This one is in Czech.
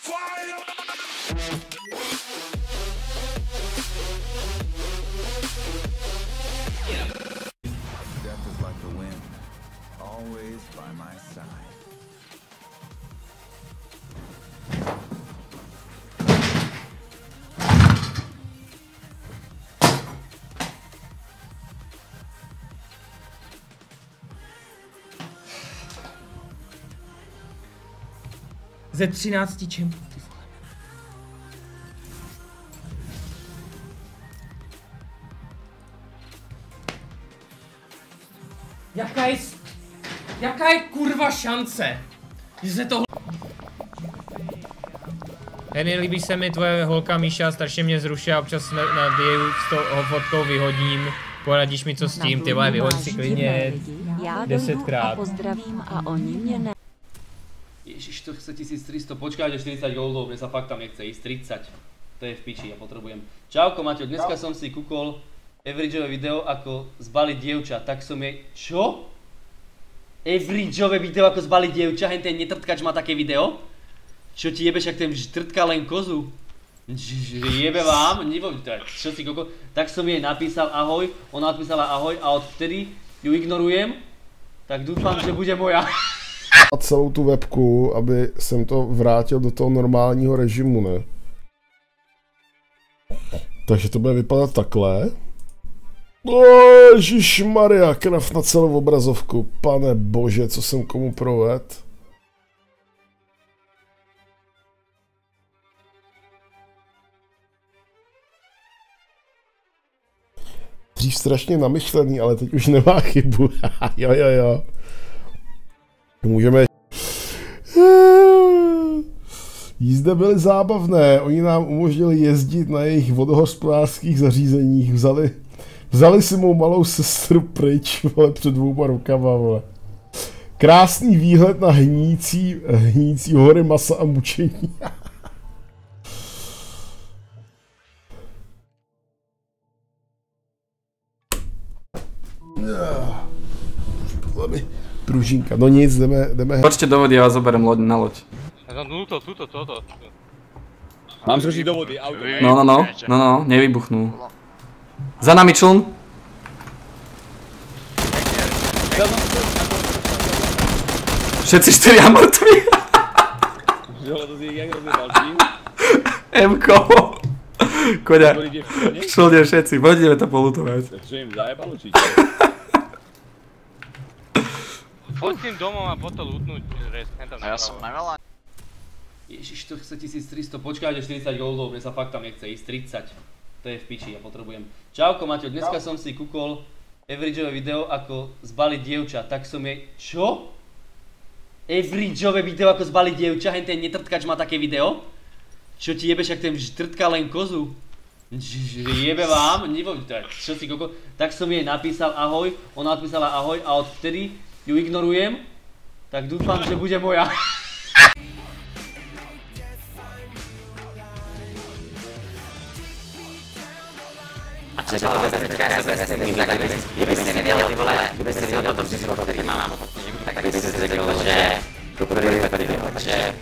Death is like the wind, always by my side. Ze 13 čempů, ty vole. Jaká je kurva šance, že se tohle... Henny, líbí se mi tvoje holka Míša, strašně mě zruší a občas na její s tou fotkou vyhodím. Poradíš mi, co s tím, ty vole, vyhoď si klidně 10krát. Pozdravím a oni mě ne... Ježiš, to chce 1300, počkáte 40 goldov, mne sa fakt tam nechce ísť, 30. To je v piči, ja potrebujem. Čauko Maťo, dneska som si kúkol Averageové video, ako zbaliť dievča, tak som jej... Čo? Averageové video, ako zbaliť dievča, hen ten netrtkač má také video? Čo ti jebeš, ak ten trtka len kozu? Jebe vám, čo si koko? Tak som jej napísal ahoj, ona odpísala ahoj a odtedy ju ignorujem, tak dúfam, že bude moja. A celou tu webku, aby jsem to vrátil do toho normálního režimu, ne? Takže to bude vypadat takhle. Ježišmarja, krev na celou obrazovku. Pane bože, co jsem komu provedl. Dřív strašně namyšlený, ale teď už nemá chybu. Jo. Můžeme... Jízdy byly zábavné, oni nám umožnili jezdit na jejich vodohospodářských zařízeních, vzali si mou malou sestru pryč, vole, před 2 rokama, vole. Krásný výhled na hníjící hory masa a mučení. Pružinka, no nic, jdeme. Počte do vody, ja vás zoberiem na loď. Tuto. Mám skočiť do vody, auto. No, nevybuchnú. Za nami čln. Všetci 4 mŕtvi. M-ko. Koňa, v člne všetci, poďme to polutovať. Čo im zajebalo, či Poď s tým domov a potom lootnúť rest. A ja som najveľa. Ježiš, to chce 1300, počkáte 40 goldov, mne sa fakt tam nechce ísť, 30. To je v piči, ja potrebujem. Čauko Maťo, dneska som si kúkol Averageové video, ako zbaliť dievča, tak som jej... Čo? Averageové video, ako zbaliť dievča, hen ten netrtkač má také video? Čo ti jebeš, ak ten trtka len kozu? Jebe vám, čo si koko? Tak som jej napísal ahoj, ona odpísala ahoj a odtedy ju ignorujem, tak dúfam, že bude moja. Kdybyste nevěděl, ty vole, kdybyste věděl to, že si o to tady mám, tak byste si řekl, že to bude tady, že